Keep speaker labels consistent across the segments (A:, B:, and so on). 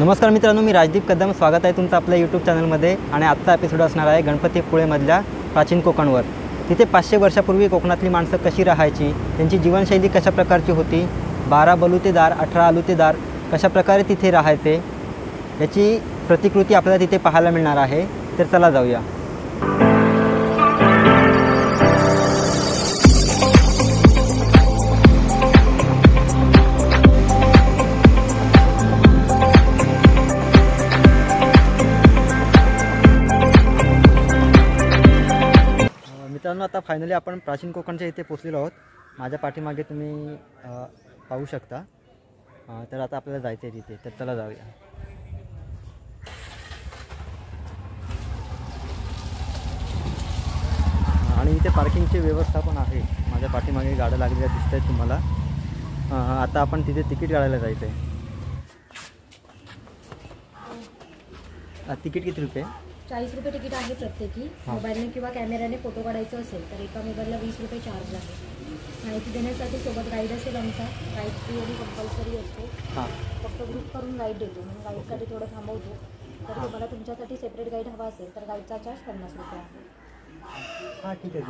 A: नमस्कार मित्रांनो, मी राजदीप कदम. स्वागत आहे तुमचं आपल्या यूट्यूब चॅनलमध्ये. आणि आजचा एपिसोड असणार आहे गणपतीपुळेमधल्या प्राचीन कोकणवर. तिथे 500 वर्षापूर्वी कोकणातली माणसं कशी राहायची, त्यांची जीवनशैली कशा प्रकारची होती, 12 बलुतेदार 18 अलुतेदार कशा प्रकारे तिथे राहायचे, याची प्रतिकृती आपल्याला तिथे पाहायला मिळणार आहे. तर चला जाऊया. मित्रांनो, आता फायनली आपण प्राचीन कोकणच्या इथे पोचलेलो आहोत. माझ्या पाठीमागे तुम्ही पाहू शकता. तर आता आपल्याला जायचं आहे तिथे. तर चला जाऊया. आणि इथे पार्किंगची व्यवस्था पण आहे. माझ्या पाठीमागे गाड्या लागलेल्या दिसत आहेत तुम्हाला. आता आपण तिथे तिकीट काढायला जायचं आहे. तिकीट किती रुपये?
B: 40 रुपये तिकीट आहे प्रत्येकी. मोबाईलने किंवा कॅमेऱ्याने फोटो काढायचं असेल तर एका मोबाईलला 20 रुपये चार्ज आहे. माहिती देण्यासाठी सोबत गाईड असेल आमचा. गाईड फ्री आणि कंपल्सरी असतो. फक्त ग्रुप करून गाईड देतो, म्हणून गाईडसाठी थोडं थांबवतो. तर तुम्हाला तुमच्यासाठी सेपरेट गाईड हवा असेल तर गाईडचा चार्ज 50 रुपये आहे.
A: हां, ठीक आहे.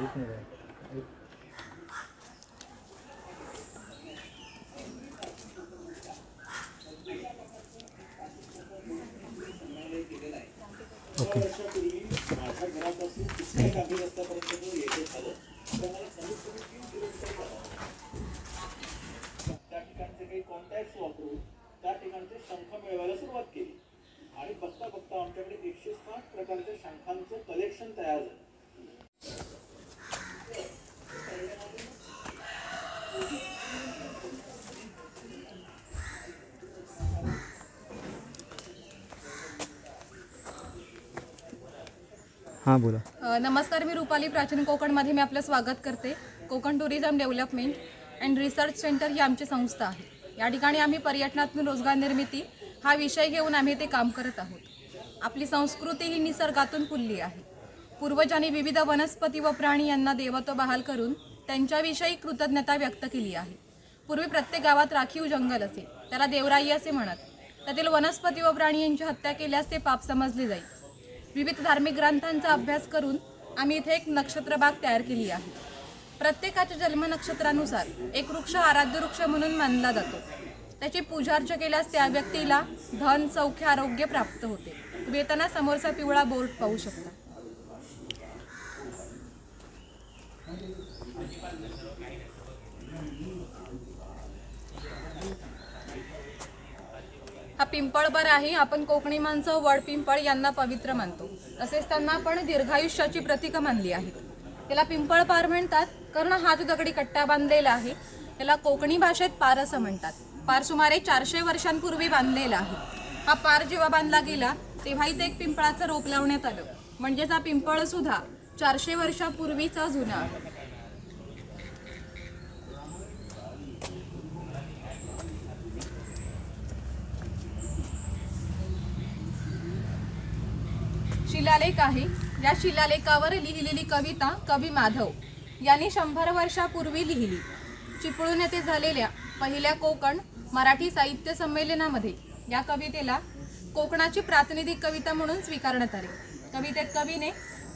A: ओके.
C: त्या ठिकाणचे काही कॉन्टॅक्ट वापरून त्या ठिकाणचे शंख मिळवायला सुरुवात केली आणि बघता बघता आमच्याकडे 160 प्रकारच्या शंखांचं कलेक्शन तयार झालं.
A: हां, बोला.
D: नमस्कार, मी रुपाली. प्राचीन कोकणमध्ये मी आपलं स्वागत करते. Konkan tourism development and research centre ही आमची संस्था आहे. या ठिकाणी आम्ही पर्यटनातून रोजगार निर्मिती हा विषय घेऊन आम्ही ते काम करत आहोत. आपली संस्कृती ही निसर्गातून फुलली आहे. पूर्वजांनी विविध वनस्पती व प्राणी यांना देवत्व बहाल करून त्यांच्याविषयी कृतज्ञता व्यक्त केली आहे. पूर्वी प्रत्येक गावात राखीव जंगल असे, त्याला देवराई असे म्हणत. त्यातील वनस्पती व प्राणी यांची हत्या केल्यास ते पाप समजले जाईल. विविध धार्मिक ग्रंथांचा अभ्यास करून आम्ही इथे एक नक्षत्रबाग तयार केली आहे. प्रत्येकाच्या जन्म नक्षत्रानुसार एक वृक्ष आराध्य वृक्ष म्हणून मानला जातो. त्याची पूजार्चा केल्यास त्या व्यक्तीला धन, सौख्य, आरोग्य प्राप्त होते. तुम्ही येताना समोरचा पिवळा बोर्ड पाहू शकता. हा पिंपळपार आहे. आपण कोकणी माणसं वड पिंपळ यांना पवित्र मानतो. तसेच त्यांना आपण दीर्घायुष्याची प्रतीक मानली आहेत. त्याला पिंपळपार म्हणतात कारण हा जो दगडी कट्टा बांधलेला आहे त्याला कोकणी भाषेत पार असं म्हणतात. पार सुमारे 400 वर्षांपूर्वी बांधलेला आहे. हा पार जेव्हा बांधला गेला तेव्हा इथे एक पिंपळाचं रोप लावण्यात आलं. म्हणजेच हा पिंपळ सुद्धा 400 वर्षापूर्वीचा जुना आहे. शिलालेख आहे. या शिलालेखावर लिहिलेली कविता कवी माधव यांनी 100 वर्षापूर्वी लिहिली. चिपळूण येथे झालेल्या पहिल्या कोकण मराठी साहित्य संमेलनामध्ये या कवितेला कोकणाची प्रातिनिधिक कविता म्हणून स्वीकारण्यात आले. कवितेत कवीने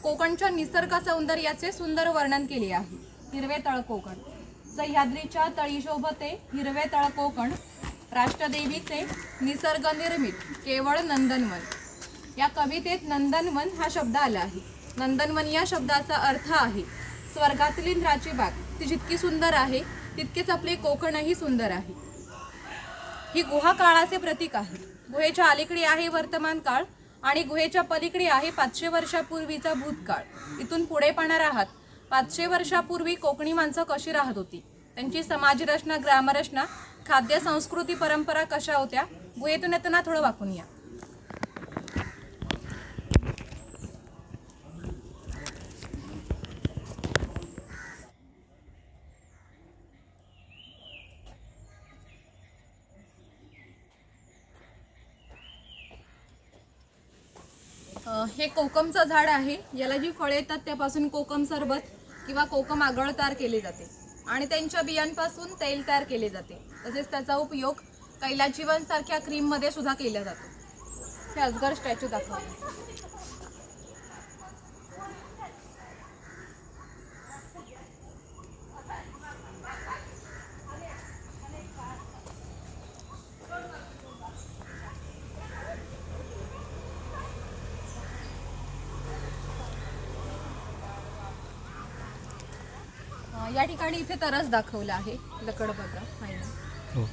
D: कोकणच्या निसर्ग सौंदर्याचे सुंदर वर्णन केले आहे. हिरवे तळ कोकण, सह्याद्रीच्या तळी शोभते हिरवे तळ कोकण, राष्ट्रदेवीचे निसर्ग निर्मित केवळ नंदनवन. या कवितेत नंदनवन हा शब्द आला आहे. नंदनवन या शब्दाचा अर्थ आहे स्वर्गातील इंद्राची बाग. ती जितकी सुंदर आहे तितकेच आपले कोकणही सुंदर आहे. ही गुहा काळाचे प्रतीक आहे. गुहेच्या अलीकडे आहे वर्तमान काळ आणि गुहेच्या पलीकडे आहे 500 वर्षापूर्वीचा भूतकाळ. इथून पुढे पाहणार आहात 500 वर्षापूर्वी कोकणी माणसं कशी राहत होती, त्यांची समाजरचना, ग्रामरचना, खाद्य, संस्कृती, परंपरा कशा होत्या. गुहेतून येताना थोडं वाकून या. हे कोकमचं झाड आहे. याला जी फळे येतात त्यापासून कोकम सरबत किंवा कोकम आगळ तयार केले जाते आणि त्यांच्या बियांपासून तेल तयार केले जाते. तसेच त्याचा उपयोग कैलाजीवन सारख्या क्रीम मध्ये सुद्धा केला जातो. हे अजगर स्टॅच्यू दाखवले. या ठिकाणी इथे तरस दाखवलं आहे. लकड बघा आहे ना.
A: हो.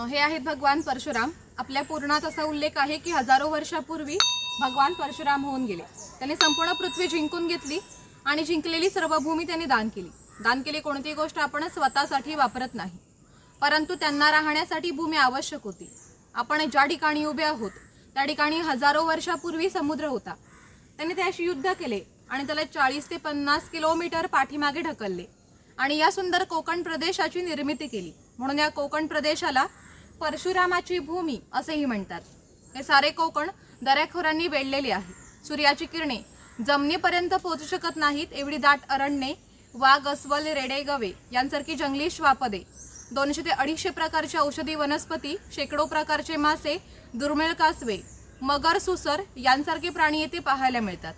D: हे आहेत भगवान परशुराम. आपल्या पुराणात असा उल्लेख आहे की हजारो वर्षापूर्वी भगवान परशुराम होऊन गेले. त्यांनी संपूर्ण पृथ्वी जिंकून घेतली आणि जिंकलेली सर्व भूमी त्यांनी दान केली. दान केली कोणतीही गोष्ट आपण स्वतःसाठी वापरत नाही, परंतु त्यांना राहण्यासाठी भूमी आवश्यक होती. आपण ज्या ठिकाणी उभे आहोत त्या ठिकाणी हजारो वर्षापूर्वी समुद्र होता. त्यांनी त्याशी युद्ध केले आणि त्याला 40 ते 50 किलोमीटर पाठीमागे ढकलले आणि या सुंदर कोकण प्रदेशाची निर्मिती केली. म्हणून या कोकण प्रदेशाला परशुरामाची भूमी असेही म्हणतात. हे सारे कोकण दऱ्याखोऱ्यांनी वेढलेले आहे. सूर्याची किरणे जमिनीपर्यंत पोहोचू शकत नाहीत एवढी दाट अरण्ये, वाघ, अस्वल, रेडे, गवे यांसारखी जंगली श्वापदे, 200 ते 250 प्रकारच्या औषधी वनस्पती, शेकडो प्रकारचे मासे, दुर्मिळ कासवे, मगर, सुसर यांसारखे प्राणी येथे पाहायला मिळतात.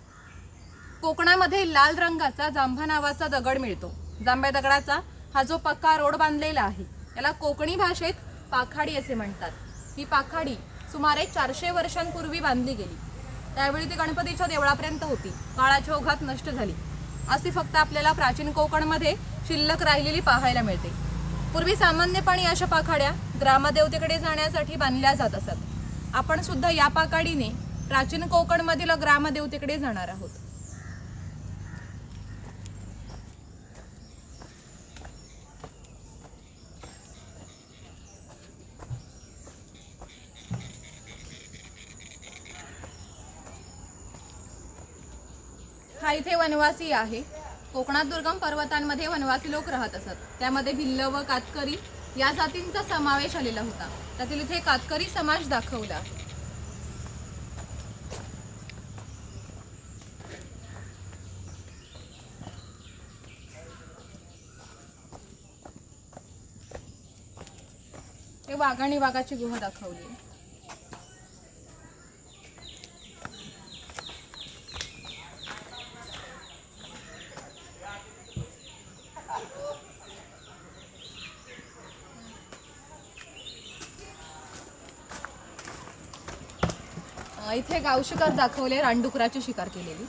D: कोकणामध्ये लाल रंगाचा जांभा नावाचा दगड मिळतो. जांभ्या दगडाचा हा जो पक्का रोड बांधलेला आहे याला कोकणी भाषेत पाखाडी असे म्हणतात. ही पाखाडी सुमारे 400 वर्षांपूर्वी बांधली गेली. त्यावेळी ती गणपतीच्या देवळापर्यंत होती. काळाच्या ओघात नष्ट झाली. अशी फक्त आपल्याला प्राचीन कोकणमध्ये शिल्लक राहिलेली पाहायला मिळते. पूर्वी सामान्यपणे अशा पाखाड्या ग्रामदेवतेकडे जाण्यासाठी बांधल्या जात असत. आपण सुद्धा या पाखाडीने प्राचीन कोकणमधील ग्रामदेवतेकडे जाणार आहोत. हा इथे वनवासी आहे. कोकणात दुर्गम पर्वतांमध्ये वनवासी लोक राहत असत. त्यामध्ये भिल्ल व कातकरी या जातींचा समावेश आलेला होता. त्यातील इथे कातकरी समाज दाखवला आहे. हे वाघ आणि वाघाची गुहा दाखवली. इथे गाव शिकार दाखवले. रानडुकराची शिकार केलेली.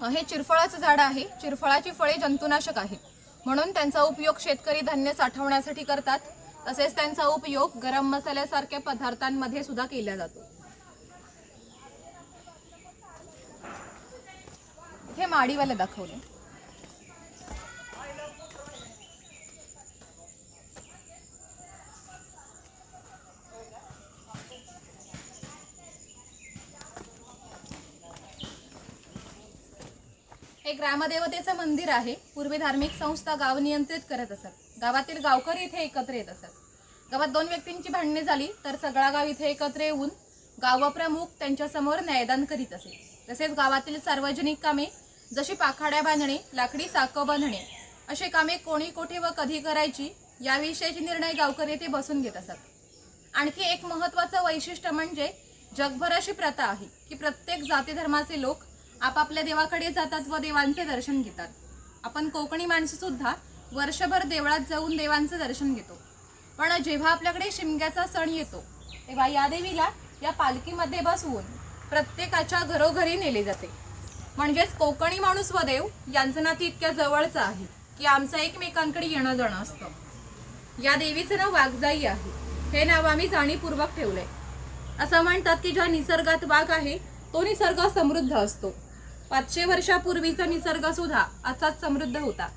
D: हे चिरफळाचं झाड आहे. चिरफळाची फळे जंतुनाशक आहेत, म्हणून त्यांचा उपयोग शेतकरी धान्य साठवण्यासाठी करतात. तसेच त्यांचा उपयोग गरम मसाल्यासारख्या पदार्थांमध्ये सुद्धा केला जातो. हे माडीवाले दाखवले. हे ग्रामदेवतेचं मंदिर आहे. पूर्वी धार्मिक संस्था गाव नियंत्रित करत असत. गावातील गावकरी इथे एकत्र येत असत. गावात 2 व्यक्तींची भांडणे झाली तर सगळा गाव इथे एकत्र येऊन गावप्रमुख त्यांच्या समोर न्यायदान करीत असे. तसेच गावातील सार्वजनिक कामे जशी पाखाड्या बांधणे, लाकडी साकं बांधणे असे कामे कोणी कोठे व कधी करायची याविषयीचे निर्णय गावकरी येथे बसून घेत असत. आणखी एक महत्त्वाचं वैशिष्ट्य म्हणजे जगभर अशी प्रथा आहे की प्रत्येक जाती धर्माचे लोक आपापल्या देवाकडे जातात व देवांचे दर्शन घेतात. आपण कोकणी माणसं सुद्धा वर्षभर देवळात जाऊन देवांचे दर्शन घेतो. पण जेव्हा आपल्याकडे शिमग्याचा सण येतो तेव्हा या देवीला या पालखीमध्ये बसवून प्रत्येकाच्या घरोघरी नेले जाते. म्हणजेच कोकणी माणूस व देव यांचं नातं इतक्या जवळचं आहे की आमचं एकमेकांकडे येणं जाणं असतं. या देवीचं नाव वाघजाई आहे. हे नाव आम्ही जाणीवपूर्वक ठेवलंय. असं म्हणतात की ज्या निसर्गात वाघ आहे तो निसर्ग समृद्ध असतो. 500 वर्षापूर्वीचा निसर्ग सुद्धा असाच समृद्ध होता.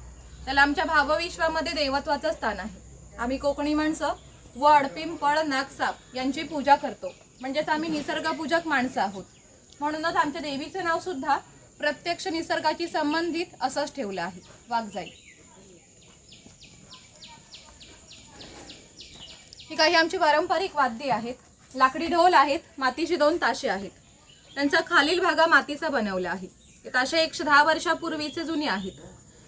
D: त्याला आमच्या भावविश्वामध्ये देवत्वाचं स्थान आहे. आम्ही कोकणी माणसं वड, पिंपळ, नागसाप यांची पूजा करतो. म्हणजेच आम्ही निसर्गपूजक माणसं आहोत. म्हणूनच आमच्या देवीचं नाव सुद्धा प्रत्यक्ष निसर्गाशी संबंधित असंच ठेवलं आहे, वाघजाई. ही काही आमची पारंपरिक वाद्ये आहेत. लाकडी ढोल आहेत, मातीची 2 ताशे आहेत. त्यांचा खालील भाग मातीचा बनवला आहे. हे ताशे 110 वर्षापूर्वीचे जुने आहेत.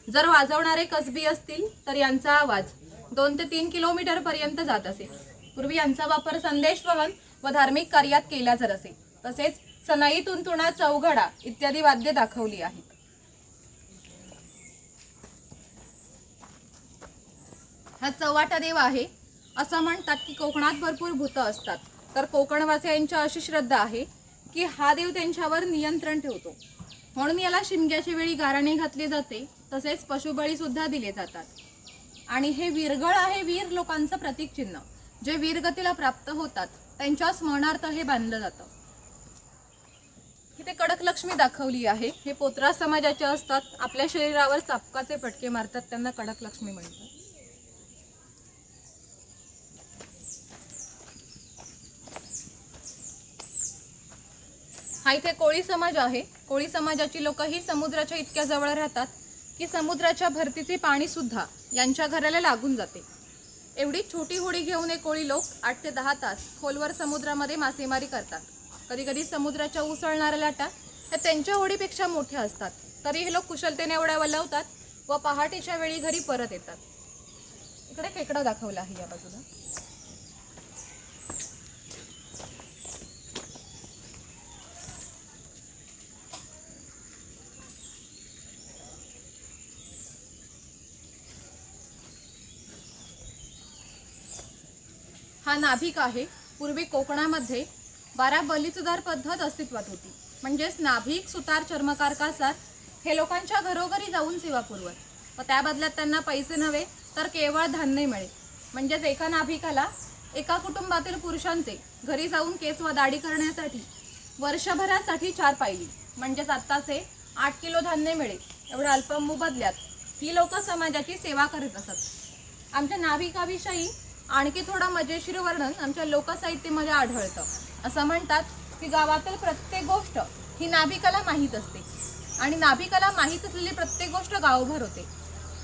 D: जर वाजवणारे कसबी असतील तर यांचा आवाज 2 ते 3 किलोमीटर पर्यंत जात असे. पूर्वी यांचा वापर संदेशवहन व धार्मिक कार्यात केला जात असे. तसेच सनई, तुंतुणा, चौघडा इत्यादी वाद्ये दाखवली आहेत. हा चव्हाटा देव आहे. असं म्हणतात की कोकणात भरपूर भूतं असतात, तर कोकणवासियांची अशी श्रद्धा आहे की हा देव त्यांच्यावर नियंत्रण ठेवतो, म्हणून याला शिमग्याच्या वेळी गाराणे घातले जाते. तसेच पशुबळी सुद्धा दिले जातात. आणि हे वीरगळ आहे वीर लोकांचं प्रतीक चिन्ह. जे वीरगतीला प्राप्त होतात त्यांच्या स्मरणार्थ हे बांधलं जातं. इथे कडक लक्ष्मी दाखवली आहे. हे पोत्रा समाजाचे असतात. आपल्या शरीरावर चापकाचे फटके मारतात, त्यांना कडक लक्ष्मी म्हणतात. हा इथे कोळी समाज आहे. कोळी समाजाची लोक ही समुद्राच्या इतक्या जवळ राहतात की समुद्राच्या भरतीचे पाणी सुद्धा यांच्या घराला लागून जाते. एवढी छोटी होडी घेऊन हे कोळी लोक 8 ते 10 तास खोलवर समुद्रामध्ये मासेमारी करतात. कधी कधी समुद्राच्या उसळणाऱ्या लाटा ह्या त्यांच्या होडीपेक्षा मोठ्या असतात, तरी हे लोक कुशलतेने एवढ्या वलवतात व पहाटेच्या वेळी घरी परत येतात. इकडे खेकडा दाखवला आहे या बाजूला. हा नाभिक आहे. पूर्वी कोकणामध्ये 12 बलिचुदार पद्धत अस्तित्वात होती. म्हणजेच नाभिक, सुतार, चर्मकार, कासार हे लोकांच्या घरोघरी जाऊन सेवा पुरवत व त्या बदल्यात त्यांना पैसे नव्हे तर केवळ धान्य मिळे. म्हणजेच एका नाभिकाला एका कुटुंबातील पुरुषांचे घरी जाऊन केस व दाढी करण्यासाठी वर्षभरासाठी 4 पायली म्हणजेच आत्ताचे 8 किलो धान्य मिळे. एवढ्या अल्प मोबदल्यात ही लोक समाजाची सेवा करत असत. आमच्या नाभिकाविषयी आणखी थोडा मजेशीर वर्णन आमच्या लोकसाहित्यामध्ये आढळतं. असं म्हणतात की गावातील प्रत्येक गोष्ट ही नाभिकाला माहीत असते आणि नाभिकाला माहीत असलेली प्रत्येक गोष्ट गावभर होते.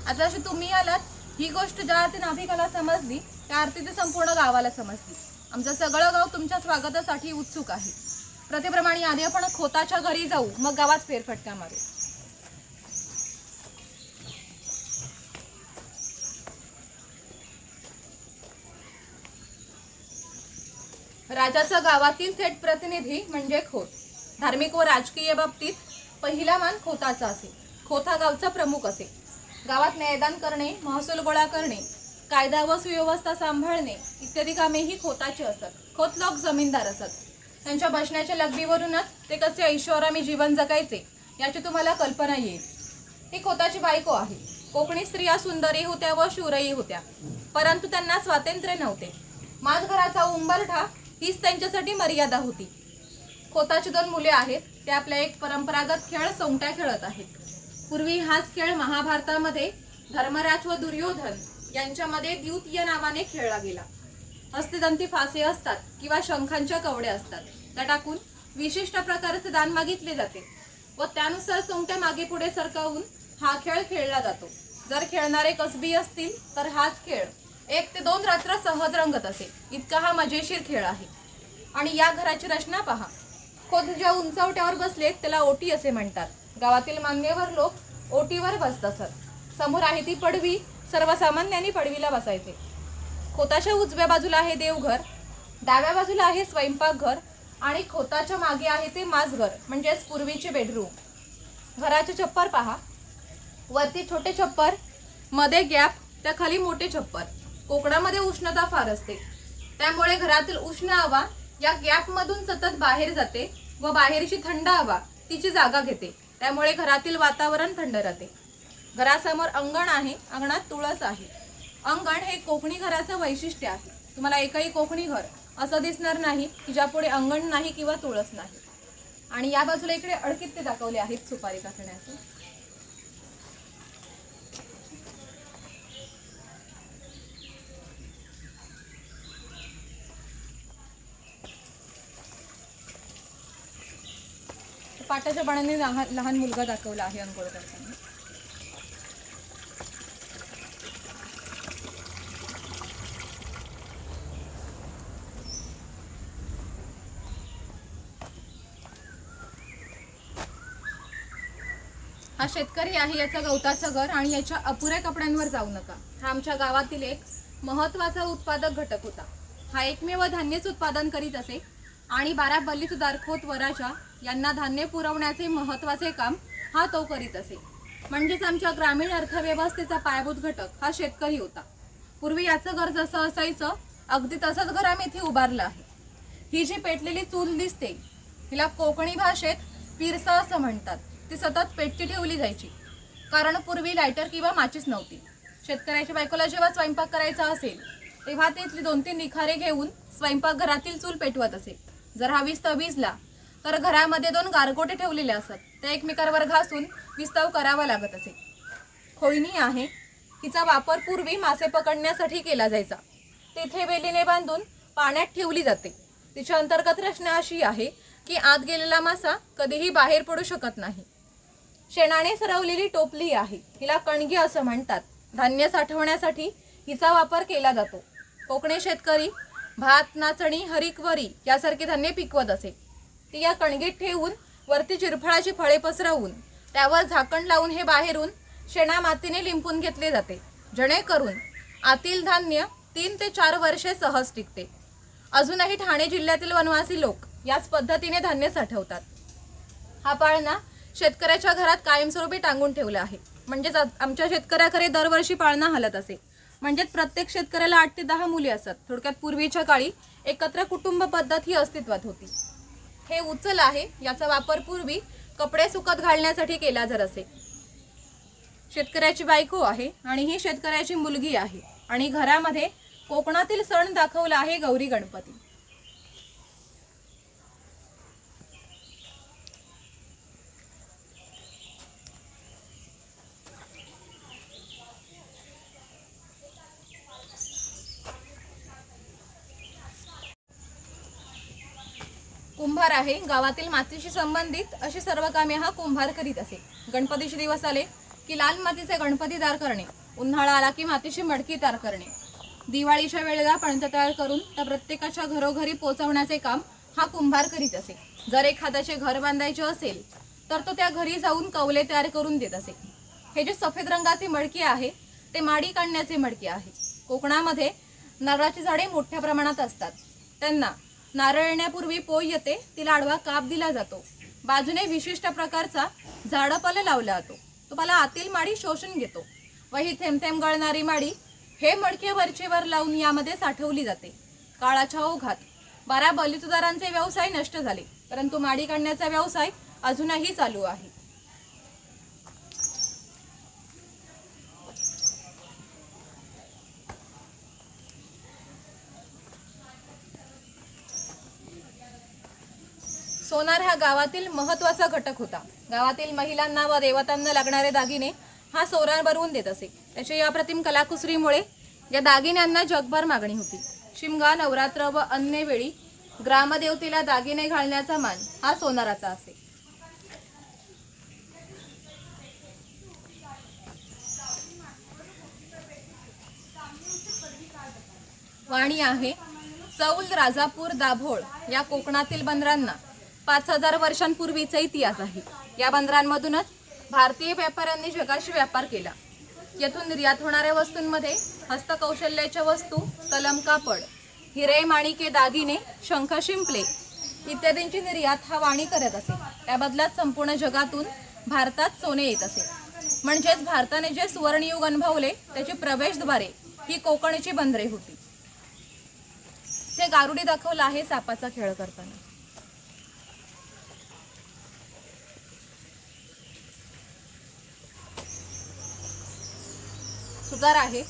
D: आता जशी तुम्ही आलात, ही गोष्ट ज्या अर्थी नाभिकाला समजली त्या अर्थी ती संपूर्ण गावाला समजली. आमचं सगळं गाव तुमच्या स्वागतासाठी उत्सुक आहे. प्रथेप्रमाणे आधी आपण खोताच्या घरी जाऊ, मग गावात फेरफटका मारू. राजाचा गावातील थेट प्रतिनिधी म्हणजे खोत. धार्मिक व राजकीय बाबतीत पहिला मान खोताचा असे. खोत हा गावचा प्रमुख असे. गावात न्यायदान करणे, महसूल गोळा करणे, कायदा व सुव्यवस्था सांभाळणे इत्यादी कामे ही खोताची असत. खोत लोक जमीनदार असत. त्यांच्या बसण्याच्या लगबीवरूनच ते कसे ऐशोआरामी जीवन जगायचे याची तुम्हाला कल्पना येईल. ही खोताची बायको आहे. कोकणी स्त्रिया सुंदरही होत्या व शूरही होत्या, परंतु त्यांना स्वातंत्र्य नव्हते. माझघराचा उंबरठा हीच त्यांच्यासाठी मर्यादा होती. खोताची 2 मुले आहेत. ते आपल्या एक परंपरागत खेळ सोंगट्या खेळत आहेत. पूर्वी हाच खेळ महाभारतामध्ये धर्मराज व दुर्योधन यांच्यामध्ये द्यूत या नावाने खेळला गेला. हस्तिदंती फासे असतात किंवा शंखांच्या कवड्या असतात. त्या टाकून विशिष्ट प्रकारचे दान मागितले जाते व त्यानुसार सोंगट्या मागे पुढे सरकवून हा खेळ खेळला जातो. जर खेळणारे कसबी असतील तर हाच खेळ 1 ते 2 रात्र सहज रंगत असे. इतका हा मजेशीर खेळ आहे. आणि या घराची रचना पहा. खोत ज्या उंचवट्यावर बसलेत त्याला ओटी असे म्हणतात. गावातील मान्यवर लोक ओटीवर बसत असत. समोर आहे ती पडवी. सर्वसामान्यांनी पडवीला बसायचे. खोताच्या उजव्या बाजूला आहे देवघर, डाव्या बाजूला आहे स्वयंपाकघर आणि खोताच्या मागे आहे ते माजघर म्हणजेच पूर्वीचे बेडरूम. घराचे छप्पर पहा. वरती छोटे छप्पर, मध्ये गॅप, त्या खाली मोठे छप्पर. कोकणामध्ये उष्णता फार असते, त्यामुळे घरातील उष्ण हवा या गॅपमधून सतत बाहेर जाते व बाहेरची थंड हवा तिची जागा घेते. त्यामुळे घरातील वातावरण थंड राहते. घरासमोर अंगण आहे. अंगणात तुळस आहे. अंगण हे कोकणी घराचं वैशिष्ट्य आहे. तुम्हाला एकही कोकणी घर असं दिसणार नाही की ज्यापुढे अंगण नाही किंवा तुळस नाही. आणि या बाजूला इकडे अडकित्ते दाखवले आहेत सुपारी काढण्याचे. पाटाच्या पाण्याने लहान मुलगा दाखवला आहे अंघोळ करताना. हा शेतकरी आहे याचं गवताचं घर आणि याच्या अपुऱ्या कपड्यांवर जाऊ नका हा आमच्या गावातील एक महत्त्वाचा उत्पादक घटक होता। हा एकमेव धान्यच उत्पादन करीत असे आणि 12 बल्लीतदार खोत वराजा यांना धान्य पुरवण्याचे महत्त्वाचे काम हा तो करीत असे। म्हणजेच आमच्या ग्रामीण अर्थव्यवस्थेचा पायाभूत घटक हा शेतकरी होता। पूर्वी याचं घर जसं असायचं अगदी तसंच घर आम्ही इथे उभारलं आहे। ही जी पेटलेली चूल दिसते हिला कोकणी भाषेत पिरसा असं म्हणतात। ती सतत पेटती ठेवली जायची कारण पूर्वी लायटर किंवा माचीस नव्हती। शेतकऱ्याच्या बायकोला जेव्हा स्वयंपाक करायचा असेल तेव्हा तिथली 2-3 निखारे घेऊन स्वयंपाकघरातील चूल पेटवत असे। जर हा विस्तव भिजला तर घरामध्ये 2 गारगोटे ठेवलेले असत ते एकमेकांवर घासून विस्तव करावा लागत असे। खोयणी आहे हिचा वापर पूर्वी मासे पकडण्यासाठी केला जायचा। तिथे वेलीने बांधून पाण्यात ठेवली जाते। तिच्या अंतर्गत रचना अशी आहे की आत गेलेला मासा कधीही बाहेर पडू शकत नाही। शेणाने सरवलेली टोपली आहे हिला कणगी असं म्हणतात। धान्य साठवण्यासाठी हिचा वापर केला जातो। कोकणी शेतकरी भात, नाचणी, हरिकवरी यासारखे धान्य पिकवत असे। ती या कणगीत ठेवून वरती चिरफळाची फळे पसरवून त्यावर झाकण लावून हे बाहेरून शेणा मातीने लिंपून घेतले जाते जेणेकरून आतील धान्य 3 ते 4 वर्षे सहज टिकते। अजूनही ठाणे जिल्ह्यातील वनवासी लोक याच पद्धतीने धान्य साठवतात। हा पाळणा शेतकऱ्याच्या घरात कायमस्वरूपी टांगून ठेवला आहे। म्हणजेच आमच्या शेतकऱ्याकडे दरवर्षी पाळणा हलत असे। म्हणजेच प्रत्येक शेतकऱ्याला 8 ते 10 मुली असत। थोडक्यात पूर्वीच्या काळी एकत्र कुटुंब पद्धत ही अस्तित्वात होती। हे उचल आहे याचा वापर पूर्वी कपडे सुकत घालण्यासाठी केला जात असे। शेतकऱ्याची बायको आहे आणि ही शेतकऱ्याची मुलगी आहे आणि घरामध्ये कोकणातील सण दाखवला आहे गौरी गणपती। कुंभार आहे गावातील मातीशी संबंधित अशी सर्व कामे हा कुंभार करीत असे। गणपतीचे दिवस आले की लाल मातीचे गणपती तयार करणे, उन्हाळा आला की मातीची मडकी तयार करणे, दिवाळीच्या वेळेला पणत्या तयार करून त्या प्रत्येकाच्या घरोघरी पोहोचवण्याचे काम हा कुंभार करीत असे। जर एखाद्याचे घर बांधायचे असेल तर तो त्या घरी जाऊन कौले तयार करून देत असे। हे जे सफेद रंगाचे मडके आहे ते माडी काढण्याचे मडके आहे। कोकणामध्ये नारळाची झाडे मोठ्या प्रमाणात असतात। त्यांना नारळ येण्यापूर्वी पोय येते तिला आडवा काप दिला जातो। बाजूने विशिष्ट प्रकारचा झाडपाला लावला जातो। तो पाला आतील माडी शोषून घेतो व ही थेंब थेंब गळणारी माडी हे मडके वरचेवर लावून यामध्ये साठवली जाते। काळाच्या ओघात 12 बलितदारांचे व्यवसाय नष्ट झाले परंतु माडी काढण्याचा व्यवसाय अजूनही चालू आहे। सोनार हा गावातील महत्त्वाचा घटक होता। गावातील महिलांना व देवतांना लागणारे दागिने हा सोनार बनवून देत असे। त्याच्या या प्रतिम कलाकुसरीमुळे या दागिन्यांना जगभर मागणी होती। शिमगा, नवरात्र व अन्य वेळी ग्रामदेवतेला दागिने घालण्याचा मान हा सोनाराचा असे। वाणी आहे चौल, राजापूर, दाभोळ या कोकणातील बंदरांना 5000 वर्षांपूर्वीचा इतिहास आहे। या बंदरांमधूनच भारतीय व्यापाऱ्यांनी जगाशी व्यापार केला। येथून निर्यात होणाऱ्या वस्तूंमध्ये हस्तकौशल्याच्या वस्तू, कलम, कापड, हिरे, माणिके, दागिने, शंख, शिंपले इत्यादींची निर्यात हा वाणी करत असे। त्या बदल्यात संपूर्ण जगातून भारतात सोने येत असे। म्हणजेच भारताने जे सुवर्णयुग अनुभवले त्याची प्रवेशद्वारे ही कोकणची बंदरे होती। ते गारुडी दाखवला आहे सापाचा खेळ करताना। सुतार आहे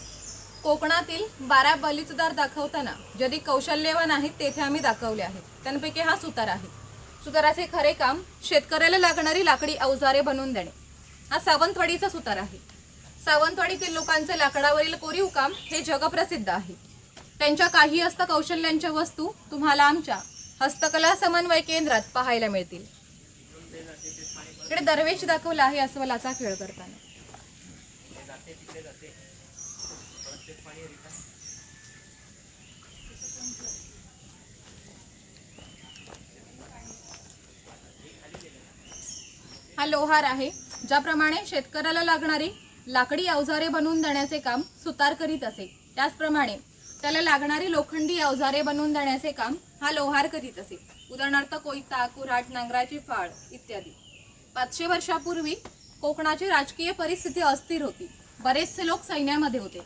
D: कोकणातील 12 बलितदार दाखवताना जरी कौशल्यवान आहेत तेथे आम्ही दाखवले आहेत। त्यांपैकी हा सुतार आहे। सुताराचे खरे काम शेतकऱ्याला लागणारी लाकडी अवजारे बनवून देणे। हा सावंतवाडीचा सुतार आहे। सावंतवाडीतील लोकांचे लाकडावरील कोरीव काम हे जगप्रसिद्ध आहे। त्यांच्या काही हस्तकौशल्यांच्या वस्तू तुम्हाला आमच्या हस्तकला समन्वय केंद्रात पाहायला मिळतील। इकडे दरवेश दाखवला आहे अस्वलाचा खेळ करताना। हा लोहार आहे ज्याप्रमाणे शेतकऱ्याला लागणारी लाकडी अवजारे बनवून देण्याचे काम सुतार करीत असे, त्याचप्रमाणे त्याला लागणारी लोखंडी अवजारे बनवून देण्याचे काम हा लोहार करीत असे. उदाहरणार्थ कोयता, कुऱ्हाड, नांगराची फाळ इत्यादी. 500 वर्षापूर्वी कोकणाची राजकीय परिस्थिती अस्थिर होती. बरेचसे लोक सैन्यामध्ये होते.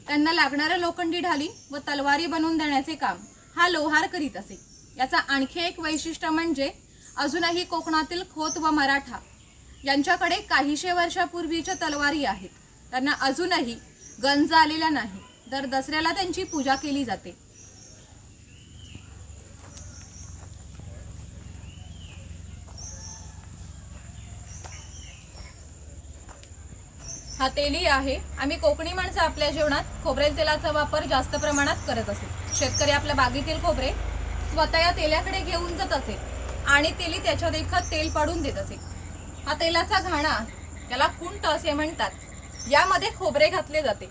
D: त्यांना लागणाऱ्या लोखंडी ढाली व तलवारी बनवून देण्याचे काम हा लोहार करीत असे. याचा आणखी एक वैशिष्ट्य म्हणजे अजूनही कोकणातील खोत व मराठा यांच्याकडे काहीशे वर्षापूर्वीच्या तलवारी आहेत. त्यांना अजूनही गंज आलेला नाही. दर दसऱ्याला त्यांची पूजा केली जाते. हा तेली आहे. आम्ही कोकणी माणसं आपल्या जेवणात खोबरेल तेलाचा वापर जास्त प्रमाणात करत असतो. शेतकरी आपल्या बागेतील खोबरे स्वतः या तेलाकडे घेऊन जात असे आणि तेली त्याच्या देखत तेल पाडून देत असे. हा तेलाचा घाणा, याला कुंट असे म्हणतात, यामध्ये खोबरे घातले जाते.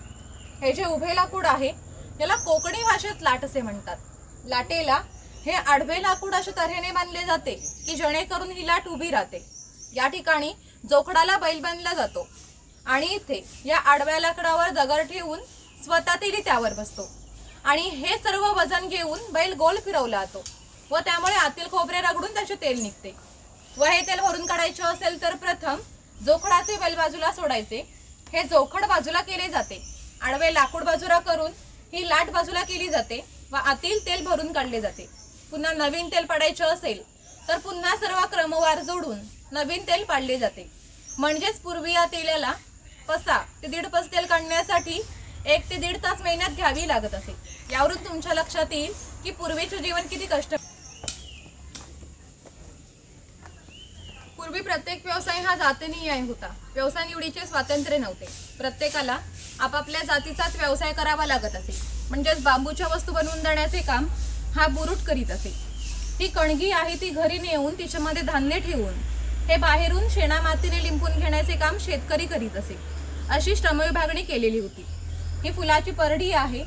D: हे जे उभे लाकूड आहे याला कोकणी भाषेत लाट असे म्हणतात. लाटेला हे आडवे लाकूड अशा तऱ्हेने बांधले जाते की जेणेकरून ही लाट उभी राहते. या ठिकाणी जोखडाला बैल बांधला जातो आणि इथे या आडव्या लाकडावर दगड ठेवून स्वतः तेली त्यावर बसतो आणि हे सर्व वजन घेऊन बैल गोल फिरवला जातो व त्यामुळे आतील खोबरे रगडून त्याचे तेल निघते. व हे तेल भरून काढायचे असेल तर प्रथम जोखडाचे बैल बाजूला सोडायचे. हे जोखड बाजूला केले जाते. आडवे लाकूड बाजूला करून ही लाट बाजूला केली जाते व आतील तेल भरून काढले जाते. पुन्हा नवीन तेल पाडायचे असेल तर पुन्हा सर्व क्रमवार जोडून नवीन तेल पाडले जाते. म्हणजेच पूर्वी या तेलाला 5 ते 1.5 पस तेल काढण्यासाठी 1 ते 1.5 तास मेहनत घ्यावी लागत असे. यावरून तुमच्या लक्षात येईल की पूर्वीचे जीवन किती कष्ट. पूर्वी प्रत्येक व्यवसाय हा जातीनिहाय होता. व्यवसाय निवडीचे स्वातंत्र्य नव्हते. प्रत्येकाला आपापल्या जातीचाच व्यवसाय करावा लागत असे. म्हणजेच बांबूच्या वस्तू बनवून देण्याचे काम हा बुरुट करीत असे. ही कणगी आहे ती घरी नेऊन तिच्यामध्ये धान्य ठेवून हे बाहेरून शेणा मातीने लिंपून घेण्याचे काम शेतकरी करीत असे. अशी श्रमविभागणी केलेली होती. ही फुलाची परडी आहे,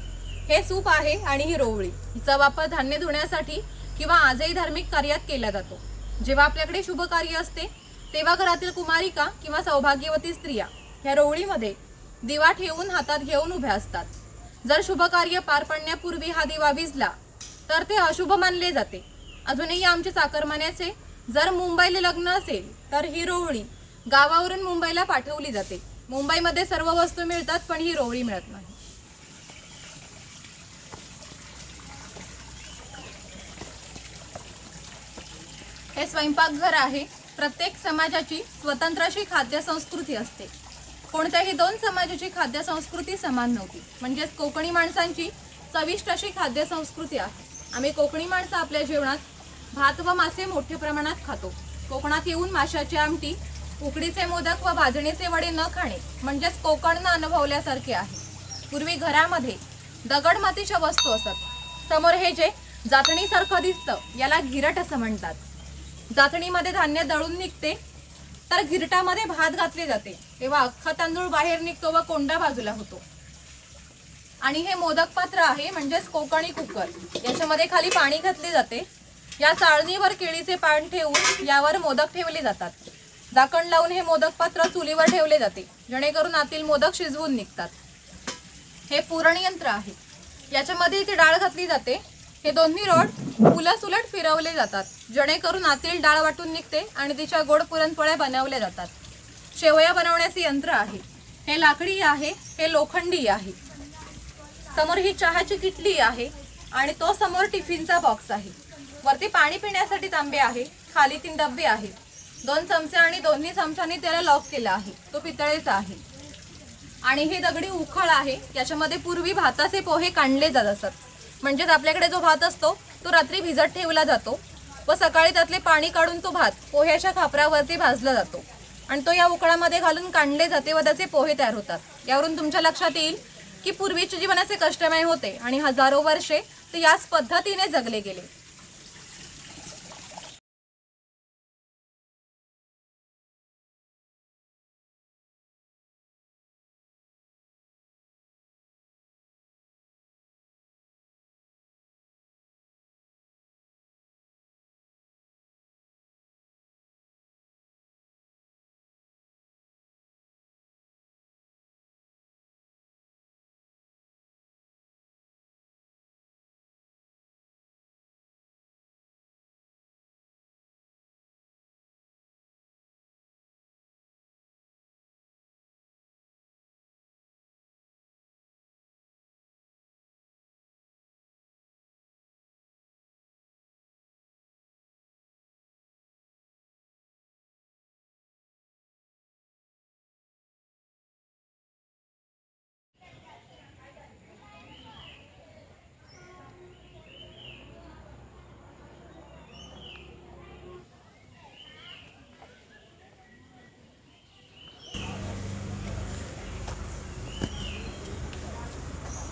D: हे सूप आहे आणि ही रोवळी. हिचा वापर धान्य धुण्यासाठी किंवा आजही धार्मिक कार्यात केला जातो. जेव्हा आपल्याकडे शुभ कार्य असते तेव्हा घरातील कुमारिका किंवा सौभाग्यवती स्त्रिया ह्या रोवळीमध्ये दिवा ठेवून हातात घेऊन उभ्या असतात. जर शुभ कार्य पार पडण्यापूर्वी हा दिवा विझला तर ते अशुभ मानले जाते. अजूनही आमचे चाकरमान्याचे जर मुंबईला लग्न असेल तर ही रोवळी गावावरून मुंबईला पाठवली जाते. मुंबईमध्ये सर्व वस्तू मिळतात पण ही रोवळी मिळत नाही. हे स्वयंपाकघर आहे. प्रत्येक समाजाची स्वतंत्र अशी खाद्य संस्कृती असते. कोणत्याही 2 समाजाची खाद्य संस्कृती समान नव्हती. म्हणजेच कोकणी माणसांची चविष्ट अशी खाद्य संस्कृती आहे. आम्ही कोकणी माणसं आपल्या जेवणात भात व मासे मोठ्या प्रमाणात खातो. कोकणात येऊन माशाची आमटी, उकडीचे मोदक व भाजणीचे वडे न खाणे म्हणजेच कोकण अनुभवल्यासारखे आहे. पूर्वी घरामध्ये दगड मातीच्या वस्तू असत. समोर हे जे जातणीसारखं दिसतं याला घिरट असं म्हणतात. जातणीमध्ये धान्य दळून निघते तर घिरटामध्ये भात घातले जाते तेव्हा अख्खा तांदूळ बाहेर निघतो व कोंडा बाजूला होतो. आणि हे मोदक पात्र आहे म्हणजेच कोकणी कुकर. याच्यामध्ये खाली पाणी घातले जाते. या चाळणीवर केळीचे पान ठेवून यावर मोदक ठेवले जातात. झाकण लावून हे मोदक पात्र चुलीवर ठेवले जाते जेणेकरून आतील मोदक शिजवून निघतात. हे पुरण यंत्र आहे. याच्यामध्ये इथे डाळ घातली जाते. हे दोन्ही रॉड उलट फिरवले जातात जेणेकरून आतील डाळ वाटून निघते आणि तिच्या गोड पुरणपोळ्या बनवल्या जातात. शेवया बनवण्याचे यंत्र आहे. हे लाकडी आहे, हे लोखंडी आहे. समोर ही चहाची किटली आहे आणि तो समोर टिफिनचा बॉक्स आहे. वरती पाणी पिण्यासाठी तांबे आहे. खाली 3 डब्बे आहेत. 2 चमचे आणि दोन्ही चमच्यांनी त्याला लॉक केला आहे. तो पितळेचा आहे. आणि ही दगडी उखळ आहे. याच्यामध्ये पूर्वी भाताचे पोहे काढले जात असत. म्हणजेच आपल्याकडे जो भात असतो तो रात्री भिजत ठेवला जातो व सकाळी त्यातले पाणी काढून तो भात पोह्याच्या खापरावरती भाजला जातो आणि तो या उकळामध्ये घालून काढले जाते व त्याचे पोहे तयार होतात. यावरून तुमच्या लक्षात येईल की पूर्वीचे जीवनाचे कष्टमय होते आणि हजारो वर्षे ते याच पद्धतीने जगले गेले.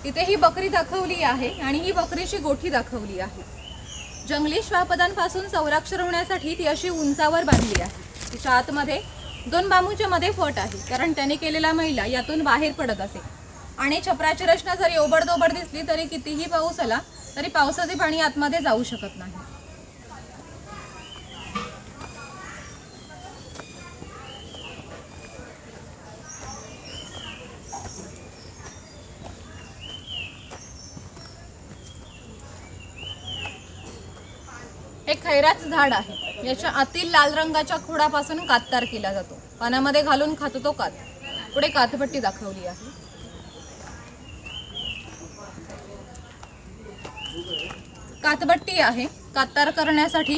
D: इथे ही बकरी दाखवली आहे आणि ही बकरीची गोठी दाखवली आहे. जंगली श्वापदांपासून संरक्षण होण्यासाठी ती अशी उंचावर बांधली आहे. तिच्या आतमध्ये 2 बांबूच्या मध्ये फट आहे, कारण त्याने केलेला मैला यातून बाहेर पडत असे. आणि छपराची रचना जरी ओबडधोबड दिसली तरी कितीही पाऊस आला तरी पावसाचे पाणी आतमध्ये जाऊ शकत नाही. हे खैराचं झाड आहे. याच्या आतील लाल रंगाच्या खोडापासून काततार केला जातो. पानामध्ये घालून खातो तो कात. पुढे कातपट्टी दाखवली आहे. कातपट्टी आहे. काततार करण्यासाठी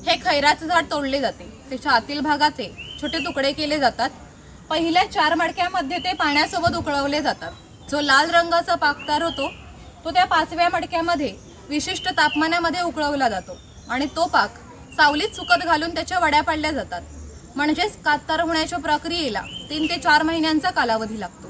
D: हे खैराचं झाड तोडले जाते. त्याच्या आतील भागाचे छोटे तुकडे केले जातात. पहिल्या 4 मडक्यामध्ये ते पाण्यासोबत उकळवले जातात. जो लाल रंगाचा पाकतार होतो तो त्या 5व्या मडक्यामध्ये विशिष्ट तापमानामध्ये उकळवला जातो आणि तो पाक सावलीत सुकत घालून त्याच्या वड्या पाडल्या जातात. म्हणजेच काततार होण्याच्या प्रक्रियेला 3 ते 4 महिन्यांचा कालावधी लागतो.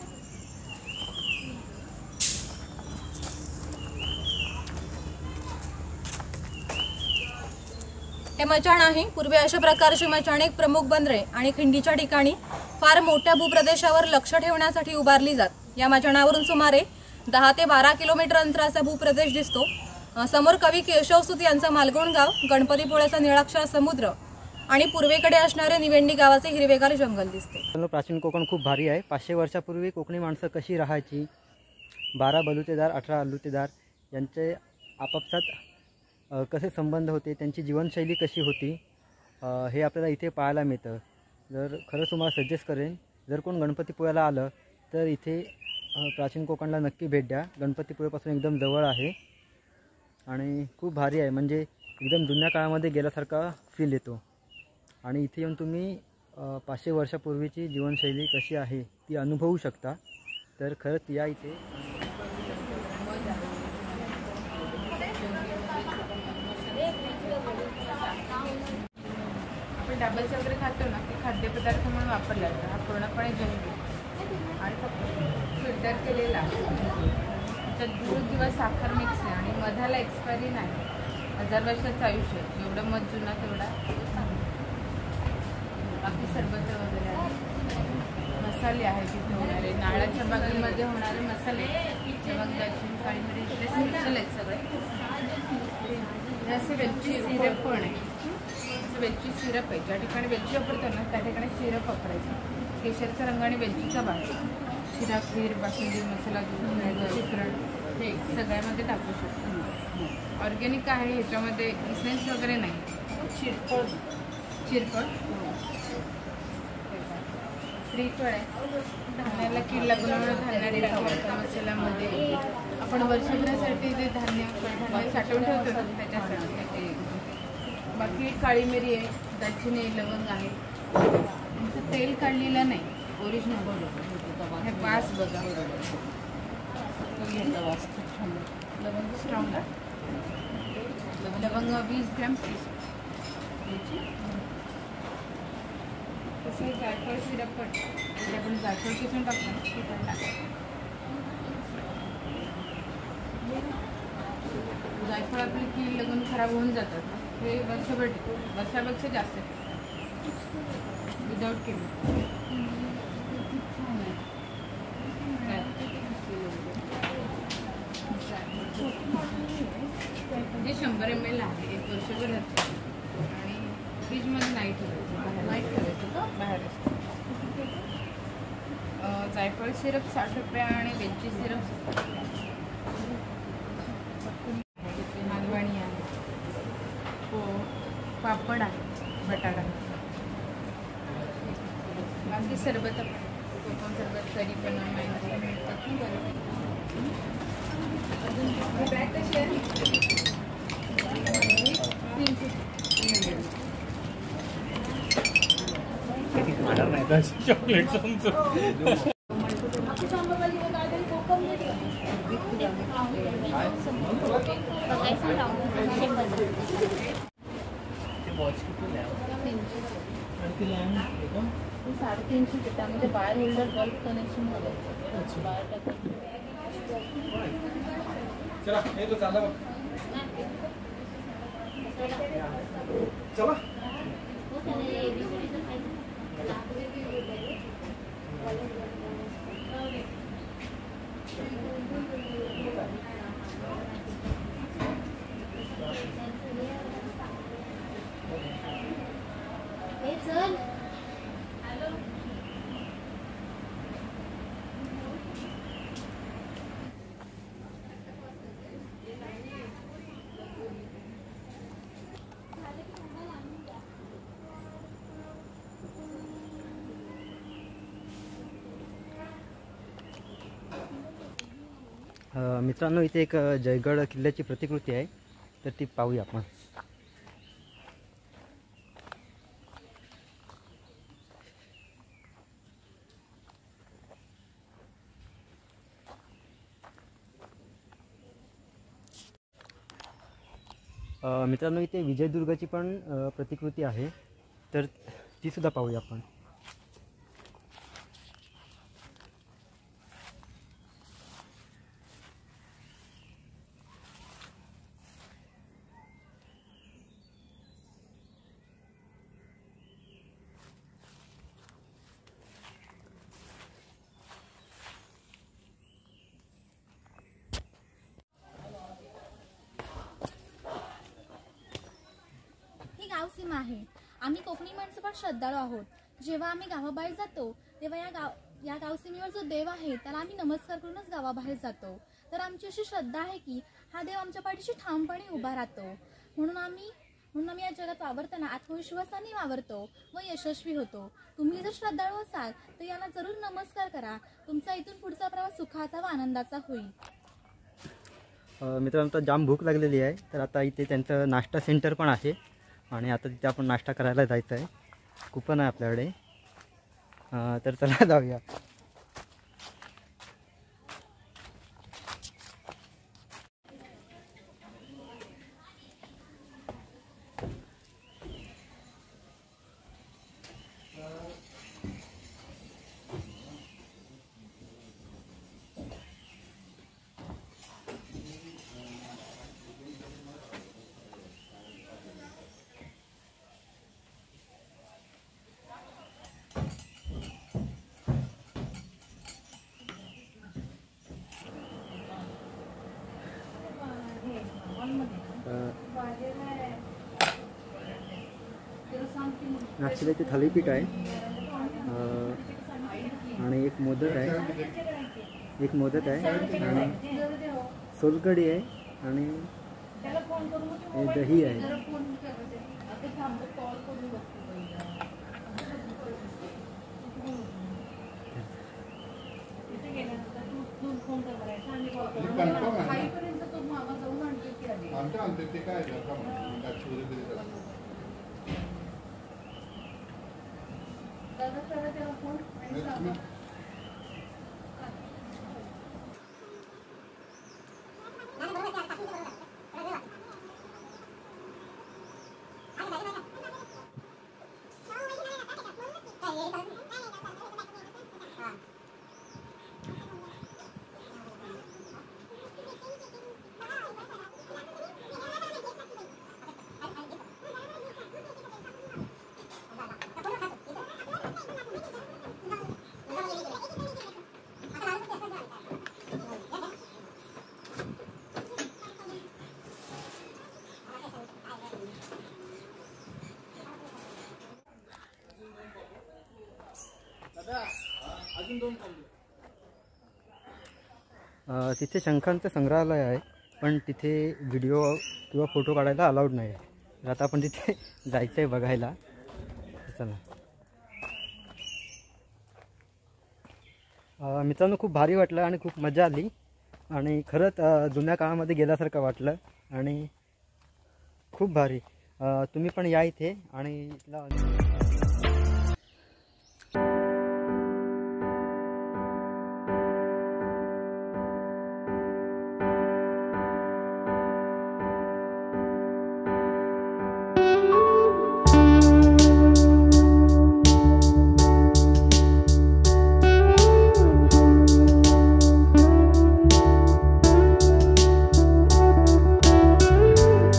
D: हे मचाण आहे. पूर्वी अशा प्रकारचे मचाण एक प्रमुख बंदरे आणि खिंडीच्या ठिकाणी फार मोठ्या भूप्रदेशावर लक्ष ठेवण्यासाठी उभारली जात. या मचाणावरून सुमारे 10 ते 12 किलोमीटर अंतराचा भूप्रदेश दिसतो. समोर कवी केशवसूत यांचा मालगुण गाव, गणपतीपुळ्याचा निळाक्षर समुद्र आणि पूर्वेकडे असणारे निवेंडी गावाचे हिरवेगार जंगल दिसते.
A: प्राचीन कोकण खूप भारी आहे. 500 वर्षापूर्वी कोकणी माणसं कशी राहायची, 12 बलुतेदार 18 आलुतेदार यांचे आपापसात कसे संबंध होते, त्यांची जीवनशैली कशी होती, हे आपल्याला इथे पाहायला मिळतं. जर खरंच तुम्हाला सजेस्ट करेन, जर कोण गणपतीपुळ्याला आलं तर इथे प्राचीन कोकणला नक्की भेट द्या. गणपतीपुळेपासून एकदम जवळ आहे आणि खूप भारी आहे. म्हणजे एकदम जुन्या काळामध्ये गेल्यासारखा फील येतो. आणि इथे येऊन तुम्ही 500 वर्षापूर्वीची जीवनशैली कशी आहे ती अनुभवू शकता. तर खरंच या इथे.
E: आपण डब्याचे वगैरे खातो ना, ते खाद्यपदार्थ म्हणून वापरला जातो. हा पूर्णपणे जंगली आणि फक्त फिल्टर केलेला आहे. त्याच्यात दूध किंवा साखर मिक्स आहे आणि मधाला एक्सपायरी नाही. 1000 वर्षाचं आयुष्य आहे. जेवढं मध जुना तेवढा बाकी सरबत वगैरे आहे. मसाले आहेत तिथे होणारे, नारळाच्या बागेमध्ये होणारे मसाले, मग दालचिनी, काळी मिरी, इकडे स्पेशल आहेत सगळे. असे वेलची सिरप पण आहे. वेलची सिरप आहे. ज्या ठिकाणी वेलची वापरतो ना त्या ठिकाणी सिरप वापरायचं. केशरचा रंग आणि वेलचीचा भाग, शिरा, खीर, बासुंदी, मसाला दूध, श्रीखंड हे सगळ्यामध्ये टाकू शकतो. ऑर्गॅनिक आहे. ह्याच्यामध्ये इसेन्स वगैरे नाही. चिरपळ श्रीफळ आहे. धान्याला कीड लागू नये धान्याने टाकायचं. मसाल्यामध्ये आपण वर्षभरासाठी जे धान्य साठवून ठेवतो ना त्याच्यासाठी. बाकी काळी मिरी आहे, दालचिनी, लवंग आहे. त्यांचं तेल काढलेलं नाही, ओरिजिनल. हे वास बघा, लवंग स्ट्रॉंग आहे. लवंग 20 ग्रॅम. तसं जायफळ सिरप पण म्हणजे आपण जायफळ किसून टाकतो ना ते पण टाकायचं. जायफळ आपली कीड लागून खराब होऊन जातात. हे वर्षभर वर्षापेक्षा जास्त विदाउट केमिकल. म्हणजे 100 ml आहे. 1 वर्षभर राहते आणि फ्रीजमध्ये नाही ठेवायचं, नाही ठेवायचं बाहेर. जायफळ सिरप 60 रुपये आणि वेलची सिरप मालवणी आहे. पापड आहे, बटाटा. बाकी सरबत कोकम सरबत, कढी पण मिळतात. बॅग कशी आहे? 300
C: चॉकलेट
E: $350 त्यामध्ये बाहेर होल्डर बल्ब कनेक्शन करायचं. बाहेर टाकायचं.
C: चला हे तो चालला बघ. चला
A: मित्रांनो, इथे एक जयगड किल्ल्याची प्रतिकृती आहे, तर ती पाहूया आपण. मित्रांनो, इथे विजयदुर्गाची पण प्रतिकृती आहे, तर ती सुद्धा पाहूया आपण.
F: गावसीमा आहे. आम्ही कोकणी माणसं पण श्रद्धाळू आहोत. जेव्हा आम्ही गावाबाहेर जातो तेव्हा या गावसीमेवर जो देव आहे त्याला आम्ही नमस्कार करूनच गावाबाहेर जातो. तर आमची अशी श्रद्धा आहे की हा देव आमच्या पाठीशी ठामपणे उभा राहतो. म्हणून आम्ही या जगात वावरताना आत्मविश्वासाने वावरतो व यशस्वी होतो. तुम्ही जर श्रद्धाळू असाल तर यांना जरूर नमस्कार करा. तुमचा इथून पुढचा प्रवास सुखाचा व आनंदाचा होईल.
A: मित्रांनो, आता जाम भूक लागलेली आहे, तर आता इथे त्यांचं नाश्ता सेंटर पण आहे आणि आता तिथे आपण नाश्ता करायला जायचं आहे. कुपन आहे आपल्याकडे, तर चला जाऊया. नाश्त्याला इथे थालीपीठ आहे आणि एक मोदक आहे आणि सोलकढी आहे आणि दही आहे. तिथे शंखांचं संग्रहालय आहे, पण तिथे व्हिडिओ किंवा फोटो काढायला अलाउड नाही आहे. तर आता आपण तिथे जायचं आहे बघायला. चला. मित्रांनो, खूप भारी वाटलं आणि खूप मजा आली आणि खरंच जुन्या काळामध्ये गेल्यासारखं वाटलं आणि खूप भारी. तुम्ही पण या इथे आणि इथला